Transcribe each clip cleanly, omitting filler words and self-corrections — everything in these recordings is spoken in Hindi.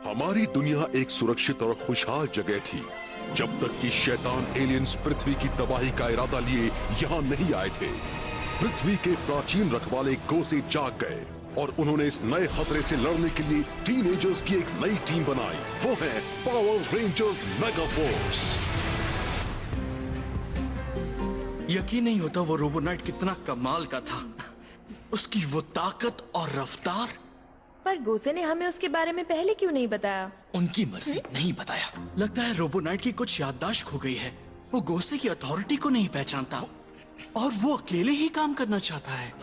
हमारी दुनिया एक सुरक्षित और खुशहाल जगह थी जब तक कि शैतान एलियंस पृथ्वी की तबाही का इरादा लिए यहाँ नहीं आए थे। पृथ्वी के प्राचीन रखवाले गोसे जाग गए और उन्होंने इस नए खतरे से लड़ने के लिए टीनेजर्स की एक नई टीम बनाई। वो है पावर रेंजर्स मेगा फोर्स। यकीन नहीं होता वो रोबोनाइट कितना कमाल का था। उसकी वो ताकत और रफ्तार। पर गोसे ने हमें उसके बारे में पहले क्यों नहीं बताया? उनकी मर्जी, नहीं बताया। लगता है रोबोनाइट की कुछ याददाश्त खो गई है। वो गोसे की अथॉरिटी को नहीं पहचानता और वो अकेले ही काम करना चाहता है।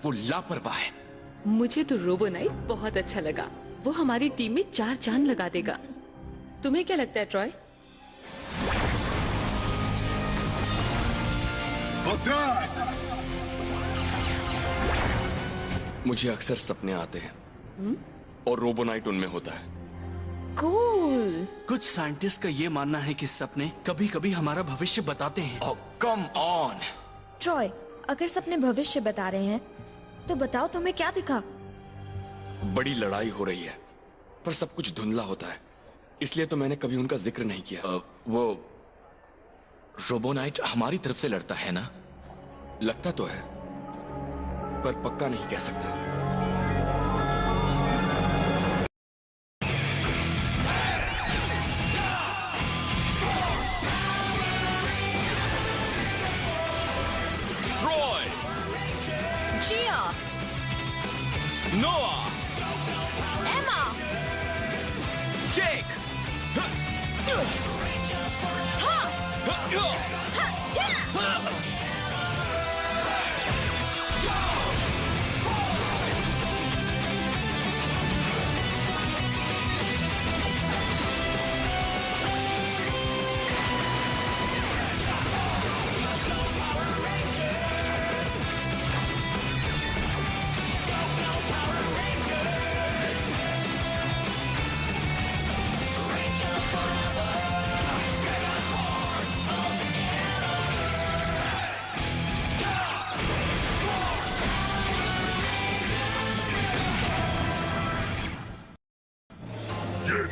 वो लापरवाह है। मुझे तो रोबोनाइट बहुत अच्छा लगा। वो हमारी टीम में 4 चांद लगा देगा। तुम्हें क्या लगता है ट्रॉय? मुझे अक्सर सपने आते हैं और रोबोनाइट उनमें होता है। कूल। कुछ साइंटिस्ट का ये मानना है कि सपने कभी कभी हमारा भविष्य बताते हैं। Oh, come on! ट्रॉय, अगर सपने भविष्य बता रहे हैं तो बताओ तुम्हें क्या दिखा? बड़ी लड़ाई हो रही है पर सब कुछ धुंधला होता है, इसलिए तो मैंने कभी उनका जिक्र नहीं किया। वो रोबोनाइट हमारी तरफ से लड़ता है ना? लगता तो है पर पक्का नहीं कह सकता। ट्रॉय, जिया, नोआ, एमा, जेक,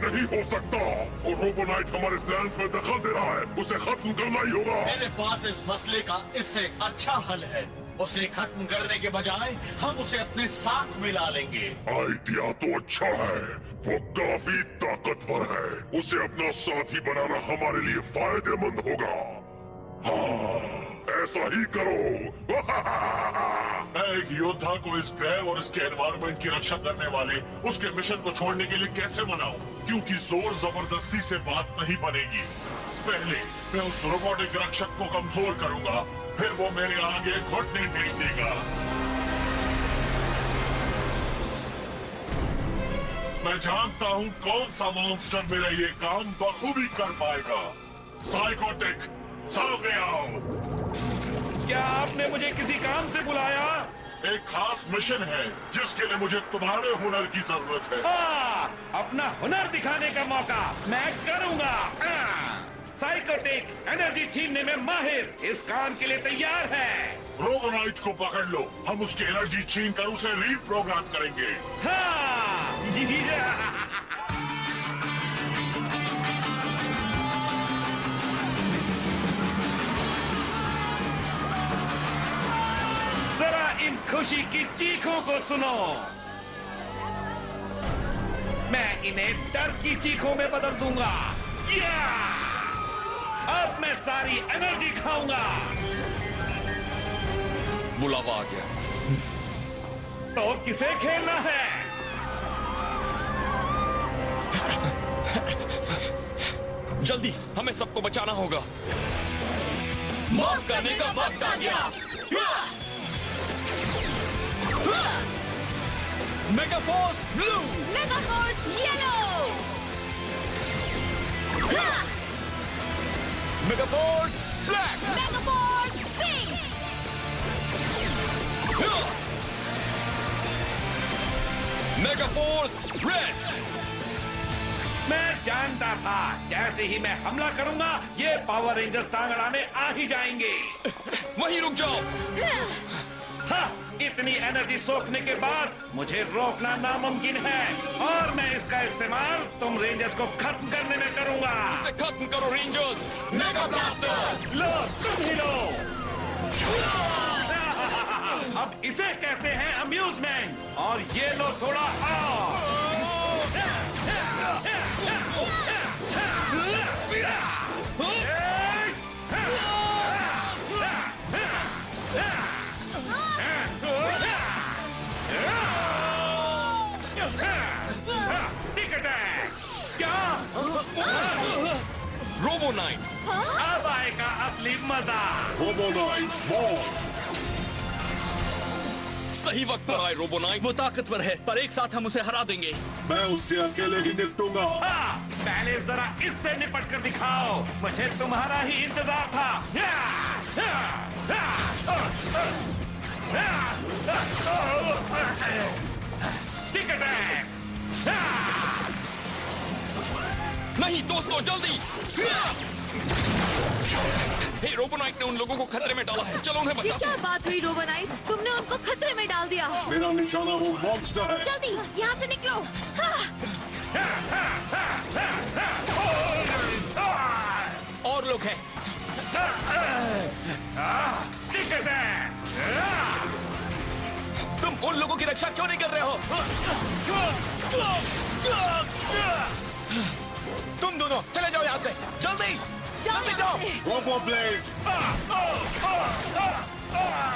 नहीं हो सकता। वो रोबोनाइट हमारे प्लान्स में दखल दे रहा है। उसे खत्म करना ही होगा। मेरे पास इस मसले का इससे अच्छा हल है। उसे खत्म करने के बजाय हम उसे अपने साथ मिला लेंगे। आइडिया तो अच्छा है, वो काफी ताकतवर है। उसे अपना साथी बनाना हमारे लिए फायदेमंद होगा। हाँ, ऐसा ही करो। मैं एक योद्धा को इस ग्रह और इसके एनवायरनमेंट की रक्षा करने वाले उसके मिशन को छोड़ने के लिए कैसे मनाऊं? क्योंकि जोर जबरदस्ती से बात नहीं बनेगी। पहले मैं उस रोबोटिक रक्षक को कमजोर करूंगा, फिर वो मेरे आगे घुटने टेक देगा। मैं जानता हूँ कौन सा मॉन्स्टर मेरा ये काम बखूबी कर पाएगा। साइकोटिक, सामने आओ। क्या आपने मुझे किसी काम से बुलाया? एक खास मिशन है जिसके लिए मुझे तुम्हारे हुनर की जरूरत है। हाँ, अपना हुनर दिखाने का मौका मैं करूंगा। साइकोटिक एनर्जी छीनने में माहिर इस काम के लिए तैयार है। रोबोनाइट को पकड़ लो, हम उसकी एनर्जी छीन कर उसे रीप्रोग्राम करेंगे। हाँ, जरा इन खुशी की चीखों को सुनो। मैं इन्हें डर की चीखों में बदल दूंगा। अब मैं सारी एनर्जी खाऊंगा। बुलावा आ गया। तो किसे खेलना है? जल्दी, हमें सबको बचाना होगा। माफ करने का वक्त आ गया। Mega force blue, mega force yellow, mega force black, mega force pink, mega force red. मैं जानता था जैसे ही मैं हमला करूंगा ये पावर रेंजर्स टांग अड़ाने आ ही जाएंगे। वहीं रुक जाओ। इतनी एनर्जी सोखने के बाद मुझे रोकना नामुमकिन है और मैं इसका इस्तेमाल तुम रेंजर्स को खत्म करने में करूंगा। इसे खत्म करो रेंजर्स। मेगा ब्लास्टर लो, तुम ही लो। अब इसे कहते हैं अम्यूजमेंट और ये लो थोड़ा और। रोबो नाइट, अब आएगा असली मजा। Robo knight ball. सही वक्त पर आए रोबो नाइट। वो ताकतवर है पर एक साथ हम उसे हरा देंगे। मैं उससे अकेले ही निपटूंगा। पहले जरा इससे निपट कर दिखाओ, मुझे तुम्हारा ही इंतजार था। टिकट है। नहीं दोस्तों, जल्दी। हे, रोबो नाइट ने उन लोगों को खतरे में डाला है, चलो उन्हें ये बचाते क्या हैं। बात हुई रोबो नाइट? तुमने उनको खतरे में डाल दिया। मेरा निशाना वो मॉन्स्टर है। जल्दी यहाँ से निकलो। और लोग हैं। टिकट है। तुम उन लोगों की रक्षा क्यों नहीं कर रहे हो? तुम दोनों चले जाओ यहाँ से, जल्दी जल्दी जाओ। Robo blade,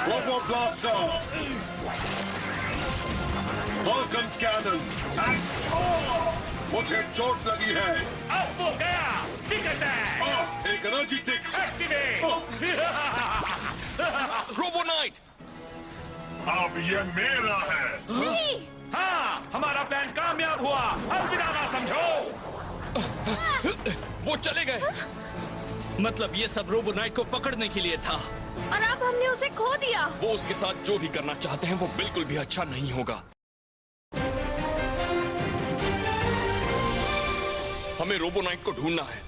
robo blaster, Vulcan cannon. मुझे चोट लगी है। अब वो गया। टिकट है। एक एनर्जी टिक। एक्टिवेट। रोबो नाइट, अब ये मेरा है। नहीं। हाँ, हमारा प्लान कामयाब हुआ। अलविदा ना समझो। वो चले गए। मतलब ये सब रोबो नाइट को पकड़ने के लिए था और अब हमने उसे खो दिया। वो उसके साथ जो भी करना चाहते हैं वो बिल्कुल भी अच्छा नहीं होगा। हमें रोबो नाइट को ढूंढना है।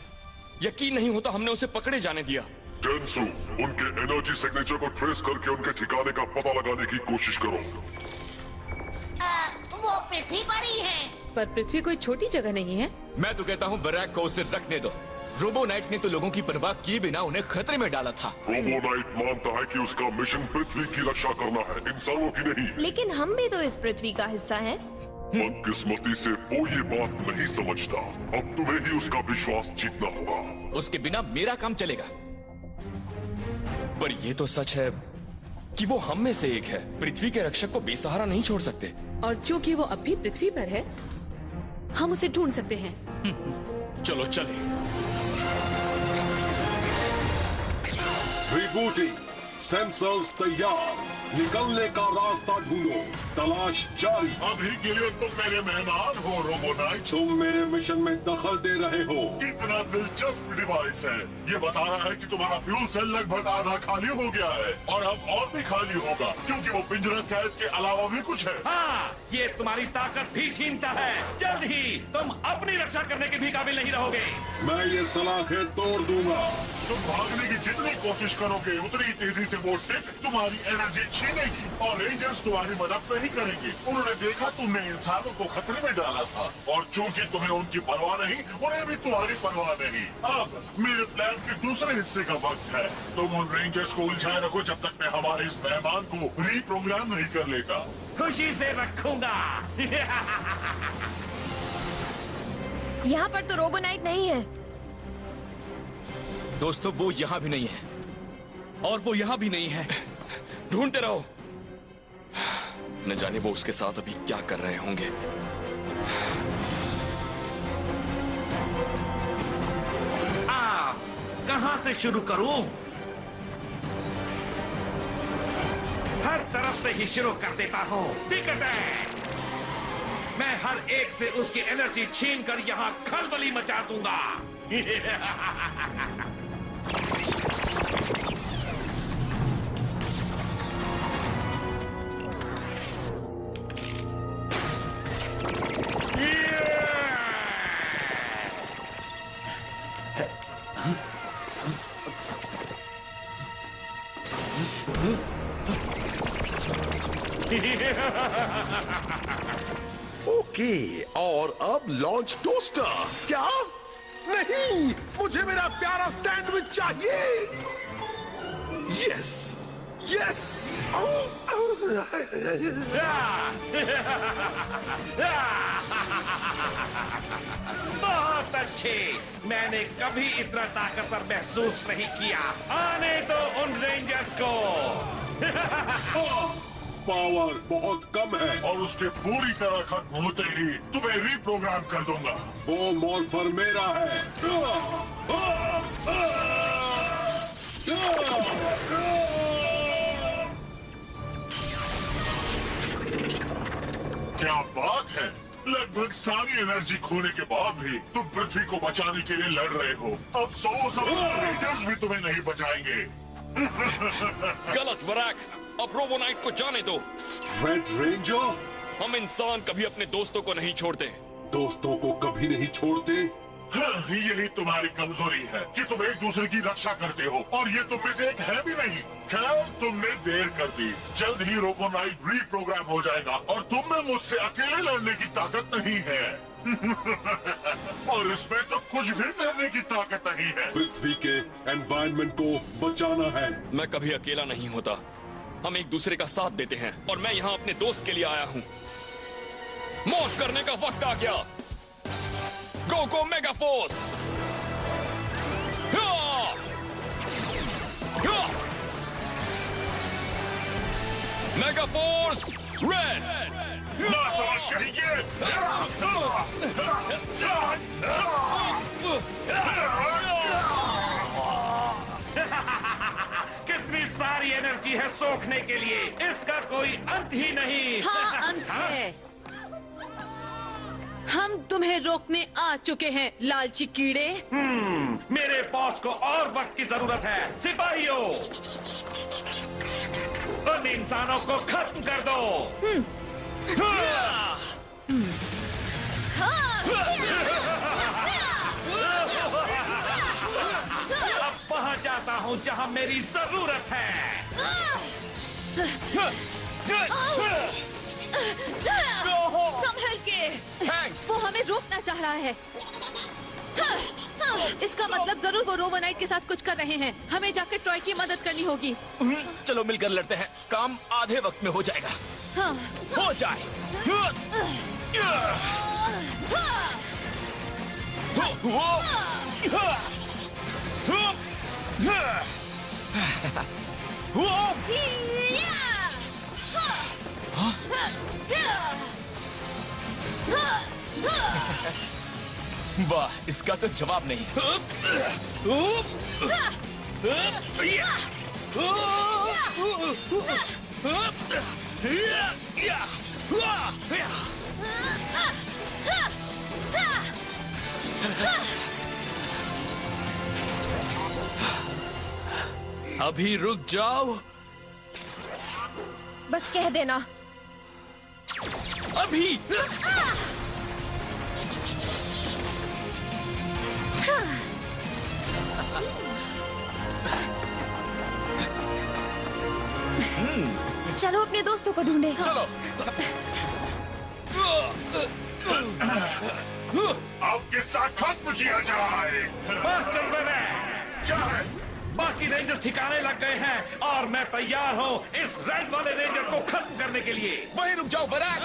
यकीन नहीं होता हमने उसे पकड़े जाने दिया। टेंसु, उनके एनर्जी सिग्नेचर को ट्रेस करके उनके ठिकाने का पता लगाने की कोशिश करो। वो पृथ्वी पर ही है। पर पृथ्वी कोई छोटी जगह नहीं है। मैं तो कहता हूँ वैराग को उसे रखने दो। रोबो नाइट ने तो लोगों की परवाह किए बिना उन्हें खतरे में डाला था। रोबो नाइट मानता है कि उसका मिशन पृथ्वी की रक्षा करना है, इंसानों की नहीं। लेकिन हम भी तो इस पृथ्वी का हिस्सा हैं। बदकिस्मती से वो ये बात नहीं समझता। अब तुम्हें ही उसका विश्वास जीतना होगा। उसके बिना मेरा काम चलेगा। पर ये तो सच है कि वो हम में से एक है। पृथ्वी के रक्षक को बेसहारा नहीं छोड़ सकते। और चूंकि वो अब भी पृथ्वी पर है, हम उसे ढूंढ सकते हैं। चलो चले। रिबूटिंग, सेंसर्स तैयार, निकलने का रास्ता ढूंढो, तलाश जारी। अभी के लिए तुम मेरे मेहमान हो रोबो नाइट। तुम मेरे मिशन में दखल दे रहे हो। कितना दिलचस्प डिवाइस है। ये बता रहा है कि तुम्हारा फ्यूल सेल लगभग आधा खाली हो गया है और अब और भी खाली होगा, क्योंकि वो पिंजरा कैद के अलावा भी कुछ है। हाँ, ये तुम्हारी ताकत भी छीनता है। जल्द ही तुम अपनी रक्षा करने के भी काबिल नहीं रहोगे। मैं ये सलाखें तोड़ दूंगा। तुम भागने की जितनी कोशिश करोगे उतनी तेजी से वो टिक तुम्हारी एनर्जी छीनेगी और रेंजर्स तुम्हारी मदद नहीं करेंगे। उन्होंने देखा तुमने इंसानों को खतरे में डाला था और चूंकि तुम्हें उनकी परवाह नहीं, उन्हें भी तुम्हारी परवाह नहीं। अब मेरे प्लान के दूसरे हिस्से का वक्त है। तुम उन रेंजर्स को उलझाए रखो जब तक मैं हमारे इस मेहमान को रीप्रोग्राम नहीं कर लेता। खुशी से रखूंगा। यहाँ पर तो रोबो नाइट नहीं है। दोस्तों, वो यहाँ भी नहीं है और वो यहाँ भी नहीं है। ढूंढते रहो। न जाने वो उसके साथ अभी क्या कर रहे होंगे। कहां से शुरू करूं? हर तरफ से ही शुरू कर देता हूं। टिकट है। मैं हर एक से उसकी एनर्जी छीन कर यहां खलबली मचा दूंगा। ओके, और अब लॉन्च टोस्टर। क्या? नहीं, मुझे मेरा प्यारा सैंडविच चाहिए। Yes, yes. बहुत अच्छे। मैंने कभी इतना ताकतवर महसूस नहीं किया। आने दो उन रेंजर्स को। पावर बहुत कम है और उसके पूरी तरह खत्म होते ही तुम्हें रीप्रोग्राम कर दूंगा। वो मॉर्फर मेरा है। क्या बात है! लगभग सारी एनर्जी खोने के बाद भी तुम पृथ्वी को बचाने के लिए लड़ रहे हो। अफसोस, रेंजर्स भी तुम्हें नहीं बचाएंगे। गलत वराक, अब रोबोनाइट को जाने दो। रेड रेंजर, हम इंसान कभी अपने दोस्तों को नहीं छोड़ते। दोस्तों को कभी नहीं छोड़ते। हाँ, यही तुम्हारी कमजोरी है कि तुम एक दूसरे की रक्षा करते हो, और ये तुम में से एक है भी नहीं। खैर, तुमने देर कर दी। जल्द ही रोबोनाइट रीप्रोग्राम हो जाएगा और तुम में मुझसे अकेले लड़ने की ताकत नहीं है। और इसमें तो कुछ भी करने की ताकत नहीं है। पृथ्वी के एनवायरनमेंट को बचाना है। मैं कभी अकेला नहीं होता। हम एक दूसरे का साथ देते हैं, और मैं यहाँ अपने दोस्त के लिए आया हूँ। मौत करने का वक्त आ गया। Go go mega force! Mega force red! ना समझ कहिए। कितनी सारी एनर्जी है सोखने के लिए, इसका कोई अंत ही नहीं। हाँ, अंत है। हम तुम्हें रोकने आ चुके हैं, लालची कीड़े। मेरे बॉस को और वक्त की जरूरत है। सिपाहियों, उन इंसानों को खत्म कर दो। अब वहां जाता हूं जहां मेरी जरूरत है। संभल के। वो हमें रोकना चाह रहा है। इसका मतलब जरूर वो रोबोनाइट के साथ कुछ कर रहे हैं। हमें जाकर ट्रॉय की मदद करनी होगी। चलो मिलकर लड़ते हैं, काम आधे वक्त में हो जाएगा। हाँ। हो जाए। वाह, इसका तो जवाब नहीं। अभी रुक जाओ। बस कह देना। अभी चलो अपने दोस्तों को ढूंढे। चलो। आपके साथ खत्म किया जाए। मास्टर बेबे, क्या है? बाकी रेंजर्स ठिकाने लग गए हैं और मैं तैयार हूँ इस रेड वाले रेंजर को खत्म करने के लिए। वहीं रुक जाओ बराक।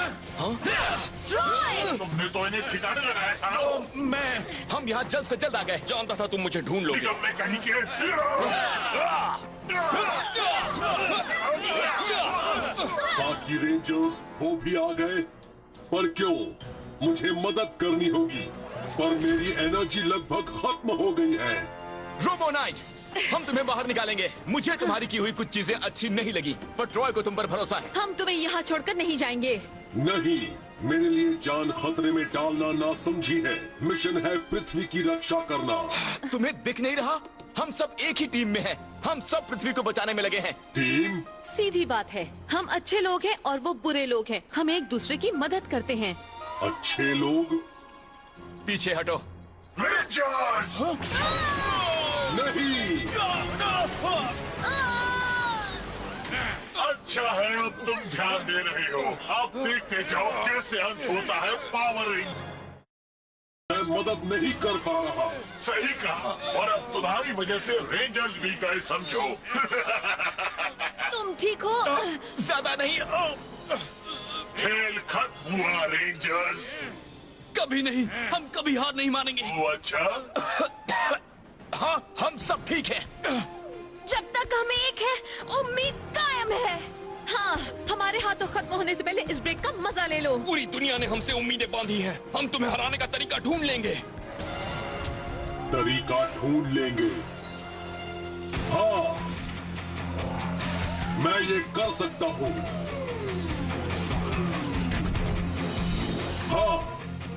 तुमने तो इन्हें ठिकाने लगाया था ना? तो हम यहाँ जल्द से जल्द आ गए। जानता था तुम मुझे ढूंढ लोगे। निकलने कहीं के। बाकी रेंजर्स वो भी आ गए, पर क्यों? मुझे मदद करनी होगी, पर मेरी एनर्जी लगभग खत्म हो गई है। रोबोनाइट, हम तुम्हें बाहर निकालेंगे। मुझे तुम्हारी की हुई कुछ चीजें अच्छी नहीं लगी, पर ट्रॉय को तुम पर भरोसा है। हम तुम्हें यहाँ छोड़कर नहीं जाएंगे। नहीं, मेरे लिए जान खतरे में डालना ना समझी है। मिशन है पृथ्वी की रक्षा करना। तुम्हें दिख नहीं रहा? हम सब एक ही टीम में हैं। हम सब पृथ्वी को बचाने में लगे हैं। टीम? सीधी बात है, हम अच्छे लोग हैं और वो बुरे लोग हैं। हम एक दूसरे की मदद करते हैं। अच्छे लोग? पीछे हटो। रेंजर्स! नहीं! अच्छा है अब तुम ध्यान दे रहे हो। अब देखते जाओ कैसे अंत होता है पावर रेंज। मैं मदद नहीं कर पा रहा। सही कहा, और अब तुम्हारी वजह से रेंजर्स भी गए समझो। तुम ठीक हो? ज्यादा नहीं। खेल खत्म हुआ रेंजर्स। कभी नहीं, हम कभी हार नहीं मानेंगे। ओ अच्छा। हाँ, हम सब ठीक हैं। जब तक हमें एक है, उम्मीद कायम है। हाँ, हमारे हाथों खत्म होने से पहले इस ब्रेक का मजा ले लो। पूरी दुनिया ने हमसे उम्मीदें बांधी हैं। हम तुम्हें हराने का तरीका ढूंढ लेंगे। तरीका ढूंढ लेंगे। हाँ, मैं ये कर सकता हूँ। हाँ,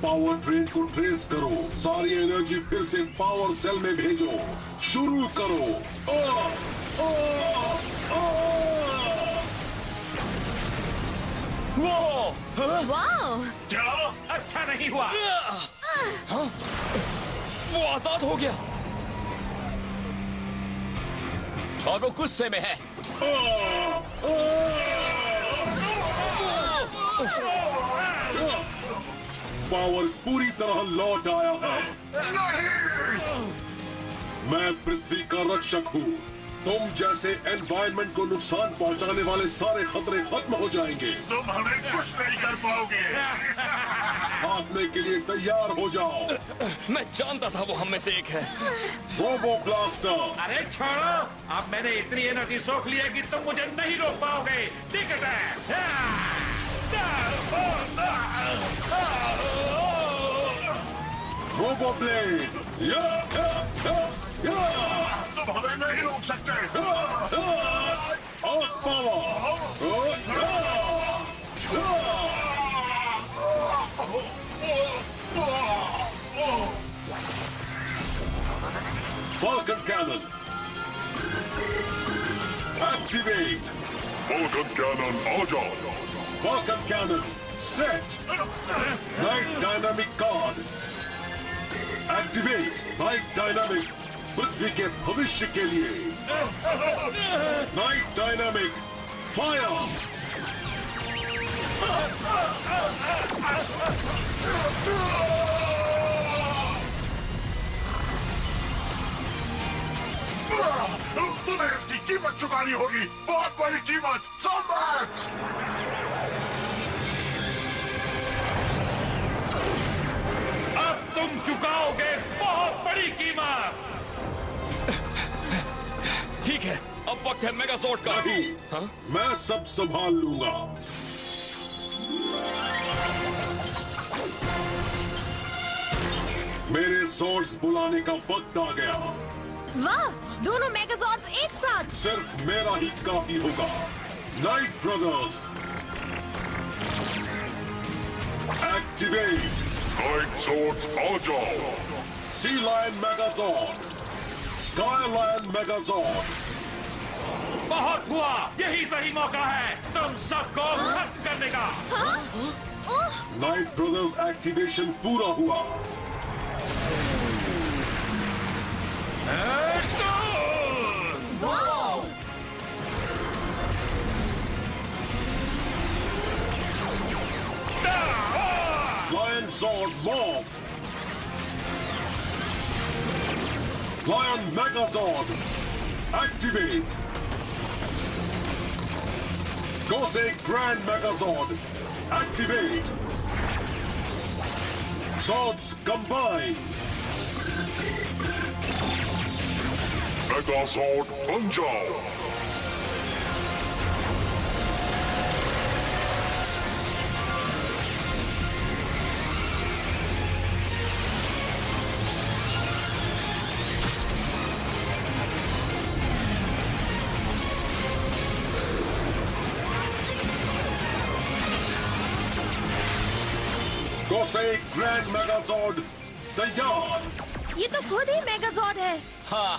पावर ट्रेन को ट्रेस करो, सारी एनर्जी फिर से पावर सेल में भेजो, शुरू करो। वाह! क्या? अच्छा नहीं हुआ। हाँ? वो आजाद हो गया और वो गुस्से में है। पावर पूरी तरह लौट आया है। मैं पृथ्वी का रक्षक हूँ। तुम जैसे एनवायरनमेंट को नुकसान पहुँचाने वाले सारे खतरे खत्म हो जाएंगे। तुम हमें कुछ नहीं कर पाओगे। भागने के लिए तैयार हो जाओ। मैं जानता था वो हम में से एक है। Robo blaster. अरे छोड़ो, अब मैंने इतनी एनर्जी सोख ली है कि तुम मुझे नहीं रोक पाओगे। टिकट है। Robo blade. तुम हमें नहीं रोक सकते। और power. Falcon Cannon. Activate. Falcon Cannon आ जाओ। Falcon Cannon set. Night Dynamic Card. Activate. Night Dynamic. पृथ्वी के भविष्य के लिए। Night Dynamic Fire. तुम्हें इसकी कीमत चुकानी होगी, बहुत बड़ी कीमत। सम्राट! अब तुम चुकाओगे बहुत बड़ी कीमत। ठीक है, अब वक्त है मेगाजॉर्ड का। नहीं, हाँ? मैं सब संभाल लूंगा। मेरे सोर्स बुलाने का वक्त आ गया। वाह, दोनों मेगाजॉर्ड्स एक साथ। सिर्फ मेरा ही काफी होगा। Knight brothers activate. Knight source आ जाओ। Sea lion Megazord, sky lion Megazord. बहुत हुआ, यही सही मौका है तुम सबको खत्म करने का। नाइट ब्रदर्स एक्टिवेशन पूरा हुआ। Lion Sword Morph. Lion Megazord activate. Gosei Grand Megazord activate. Swords combine. मेगाजॉर्ड बन जाओ। Gosei Grand Megazord तैयार। ये तो खुद ही मेगाजॉर्ड है। हाँ,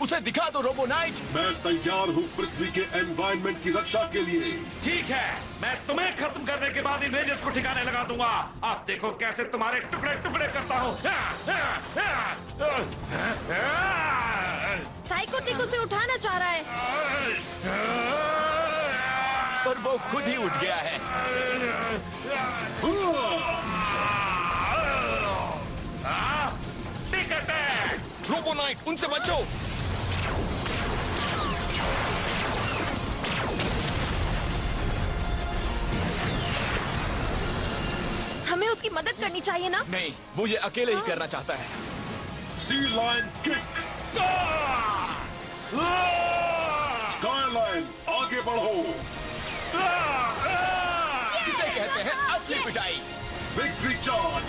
उसे दिखा दो रोबो नाइट। मैं तैयार हूँ पृथ्वी के एनवायरनमेंट की रक्षा के लिए। ठीक है, मैं तुम्हें खत्म करने के बाद इन रेंजर्स को ठिकाने लगा दूंगा। अब देखो कैसे तुम्हारे टुकड़े टुकड़े करता हूँ। साइकोटिक उसे उठाना चाह रहा है। वो खुद ही उठ गया है। टिकट है। रोबो नाइट, उनसे बचो। हमें उसकी मदद करनी चाहिए ना? नहीं, वो ये अकेले ही करना चाहता है। सी लाइन किक। स्काईलाइन, आगे बढ़ो। इसे कहते हैं असली पिटाई। Victory charge.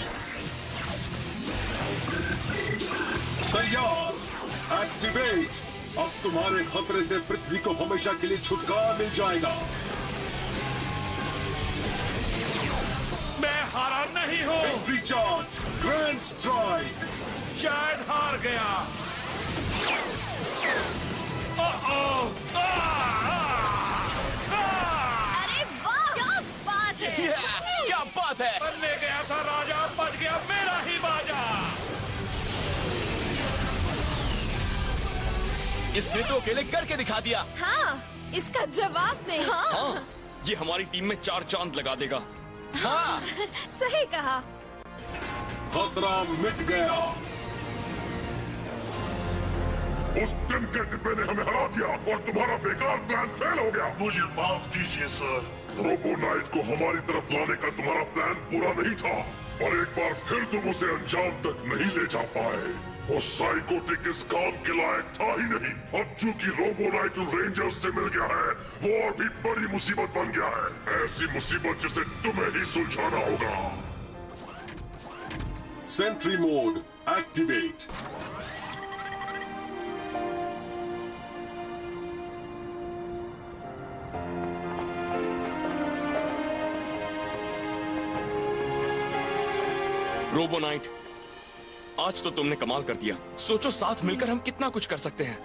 तैयार। एक्टिवेट। अब तुम्हारे खतरे से पृथ्वी को हमेशा के लिए छुटकारा मिल जाएगा। मैं हारा नहीं हूँ। Victory charge. Grand strike. शायद हार गया। अरे वाह, क्या बात है! क्या बात है! बनने गया था राजा, बच गया मेरा ही बाजा। इसने तो अकेले करके दिखा दिया। हाँ, इसका जवाब नहीं। हाँ, ये हमारी टीम में 4 चांद लगा देगा। हाँ, सही कहा। खतरा मिट गया। उस टिम के डिब्बे ने हमें हरा दिया और तुम्हारा बेकार प्लान फेल हो गया। मुझे माफ कीजिए सर। रोबो नाइट को हमारी तरफ लाने का तुम्हारा प्लान पूरा नहीं था और एक बार फिर तुम उसे अंजाम तक नहीं ले जा पाए। वो साइकोटिक इस काम के लायक था ही नहीं। अब चूंकि रोबो नाइट उन रेंजर्स से मिल गया है, वो और भी बड़ी मुसीबत बन गया है। ऐसी मुसीबत जिसे तुम्हें ही सुलझाना होगा। Sentry mode activate. Robo knight, आज तो तुमने कमाल कर दिया। सोचो साथ मिलकर हम कितना कुछ कर सकते हैं।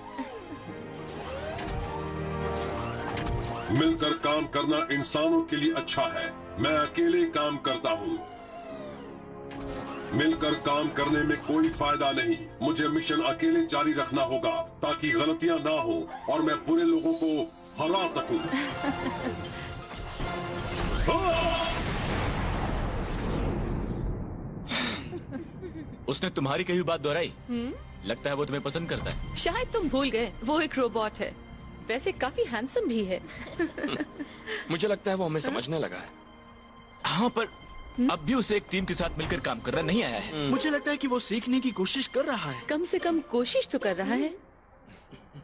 मिलकर काम करना इंसानों के लिए अच्छा है। मैं अकेले काम करता हूँ। मिलकर काम करने में कोई फायदा नहीं। मुझे मिशन अकेले जारी रखना होगा ताकि गलतियां ना हो और मैं बुरे लोगों को हरा सकूं। उसने तुम्हारी कही बात दोहराई। लगता है वो तुम्हें पसंद करता है। शायद तुम भूल गए, वो एक रोबोट है। वैसे काफी हैंडसम भी है। मुझे लगता है वो हमें समझने लगा है। हाँ, पर अब भी उसे एक टीम के साथ मिलकर काम करना नहीं आया है। मुझे लगता है कि वो सीखने की कोशिश कर रहा है। कम से कम कोशिश तो कर रहा है।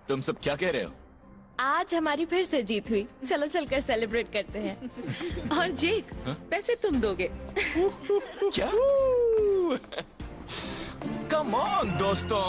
तुम सब क्या कह रहे हो? आज हमारी फिर से जीत हुई। चलो चलकर सेलिब्रेट करते हैं। और जेक, पैसे तुम दोगे। क्या? कम ऑन दोस्तों,